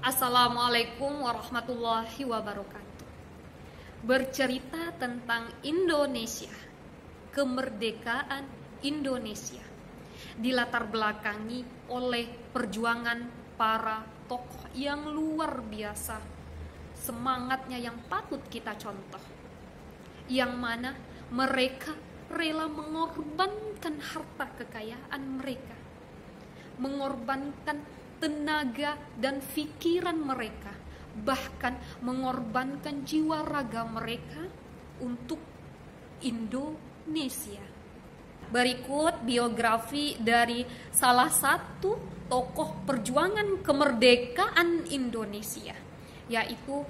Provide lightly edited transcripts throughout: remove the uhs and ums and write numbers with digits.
Assalamualaikum warahmatullahi wabarakatuh. Bercerita tentang Indonesia, kemerdekaan Indonesia, dilatar belakangi oleh perjuangan para tokoh yang luar biasa. Semangatnya yang patut kita contoh, yang mana mereka rela mengorbankan harta kekayaan mereka, mengorbankan tenaga dan pikiran mereka, bahkan mengorbankan jiwa raga mereka untuk Indonesia. Berikut biografi dari salah satu tokoh perjuangan kemerdekaan Indonesia, yaitu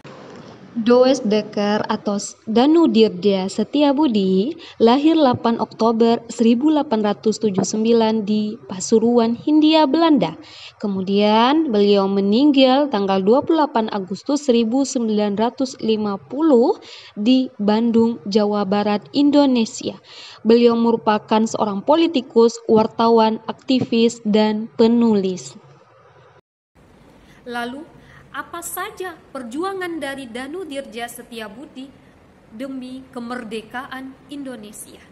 Does Dekker atau Danudirja Setiabudi lahir 8 Oktober 1879 di Pasuruan, Hindia Belanda. Kemudian beliau meninggal tanggal 28 Agustus 1950 di Bandung, Jawa Barat, Indonesia. Beliau merupakan seorang politikus, wartawan, aktivis, dan penulis. Lalu, apa saja perjuangan dari Danudirja Setiabudi demi kemerdekaan Indonesia?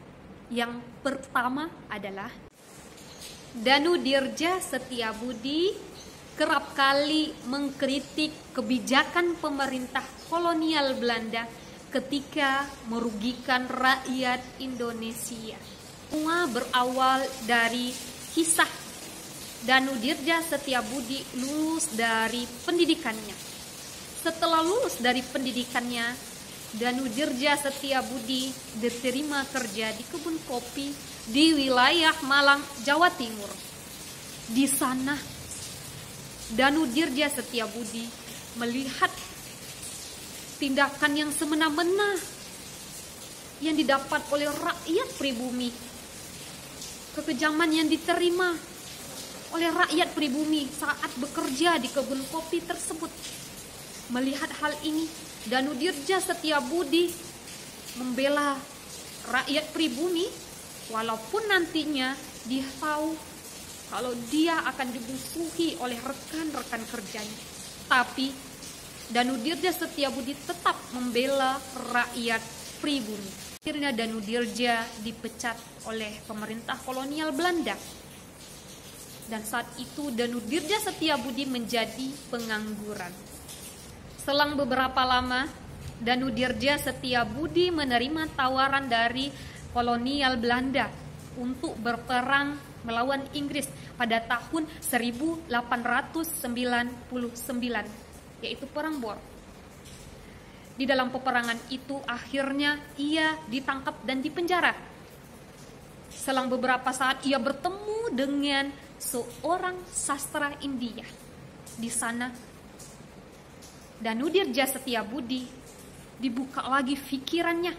Yang pertama adalah Danudirja Setiabudi kerap kali mengkritik kebijakan pemerintah kolonial Belanda ketika merugikan rakyat Indonesia. Semua berawal dari kisah Danudirja Setiabudi lulus dari pendidikannya. Setelah lulus dari pendidikannya, Danudirja Setiabudi diterima kerja di kebun kopi di wilayah Malang, Jawa Timur. Di sana, Danudirja Setiabudi melihat tindakan yang semena-mena yang didapat oleh rakyat pribumi, kekejaman yang diterima oleh rakyat pribumi saat bekerja di kebun kopi tersebut. Melihat hal ini, Danudirja Setiabudi membela rakyat pribumi, walaupun nantinya dia tahu kalau dia akan dimusuhi oleh rekan-rekan kerjanya. Tapi Danudirja Setiabudi tetap membela rakyat pribumi. Akhirnya Danudirja dipecat oleh pemerintah kolonial Belanda. Dan saat itu Danudirja Setiabudi menjadi pengangguran. Selang beberapa lama, Danudirja Setiabudi menerima tawaran dari kolonial Belanda untuk berperang melawan Inggris pada tahun 1899, yaitu Perang Boer. Di dalam peperangan itu akhirnya ia ditangkap dan dipenjara. Selang beberapa saat ia bertemu dengan seorang sastra India. Di sana Danudirja Setiabudi dibuka lagi pikirannya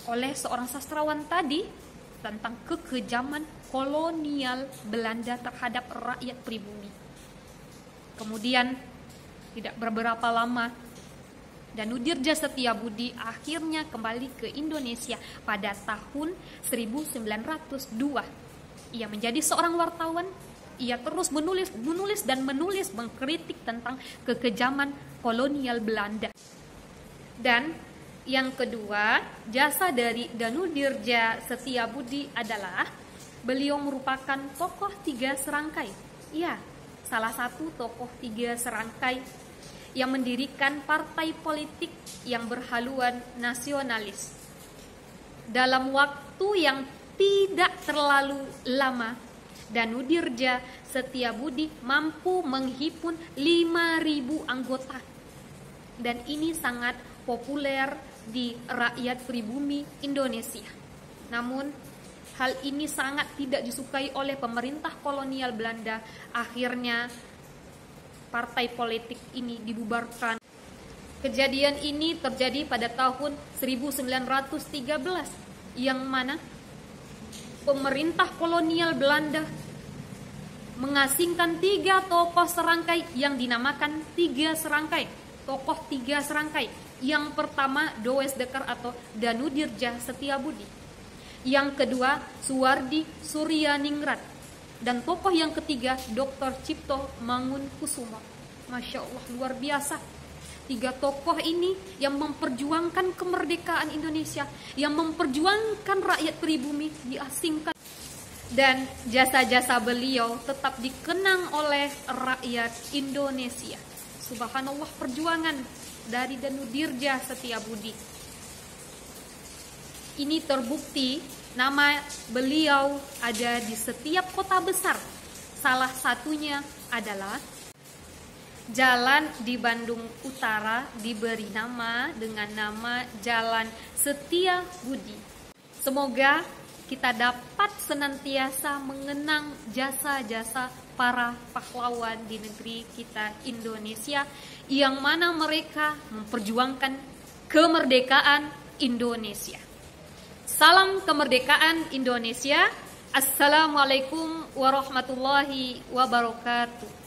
oleh seorang sastrawan tadi tentang kekejaman kolonial Belanda terhadap rakyat pribumi. Kemudian tidak beberapa lama Danudirja Setiabudi akhirnya kembali ke Indonesia pada tahun 1902. Ia menjadi seorang wartawan. Ia terus menulis mengkritik tentang kekejaman kolonial Belanda. Dan yang kedua, jasa dari Danudirja Setiabudi adalah beliau merupakan tokoh tiga serangkai. Ya, salah satu tokoh tiga serangkai yang mendirikan partai politik yang berhaluan nasionalis. Dalam waktu yang tidak terlalu lama, Danudirja Setiabudi mampu menghimpun 5.000 anggota. Dan ini sangat populer di rakyat pribumi Indonesia. Namun, hal ini sangat tidak disukai oleh pemerintah kolonial Belanda. Akhirnya, partai politik ini dibubarkan. Kejadian ini terjadi pada tahun 1913, yang mana pemerintah kolonial Belanda mengasingkan 3 tokoh serangkai yang dinamakan tiga serangkai. Tokoh tiga serangkai. Yang pertama Does Dekker atau Danudirja Setiabudi. Yang kedua Suwardi Suryaningrat. Dan tokoh yang ketiga Dr. Cipto Mangunkusumo. Masya Allah, luar biasa. 3 tokoh ini yang memperjuangkan kemerdekaan Indonesia, yang memperjuangkan rakyat pribumi diasingkan. Dan jasa-jasa beliau tetap dikenang oleh rakyat Indonesia. Subhanallah, perjuangan dari Danu Dirja Setiabudi. Ini terbukti nama beliau ada di setiap kota besar. Salah satunya adalah jalan di Bandung Utara diberi nama dengan nama Jalan Setiabudi. Semoga kita dapat senantiasa mengenang jasa-jasa para pahlawan di negeri kita Indonesia, yang mana mereka memperjuangkan kemerdekaan Indonesia. Salam kemerdekaan Indonesia. Assalamualaikum warahmatullahi wabarakatuh.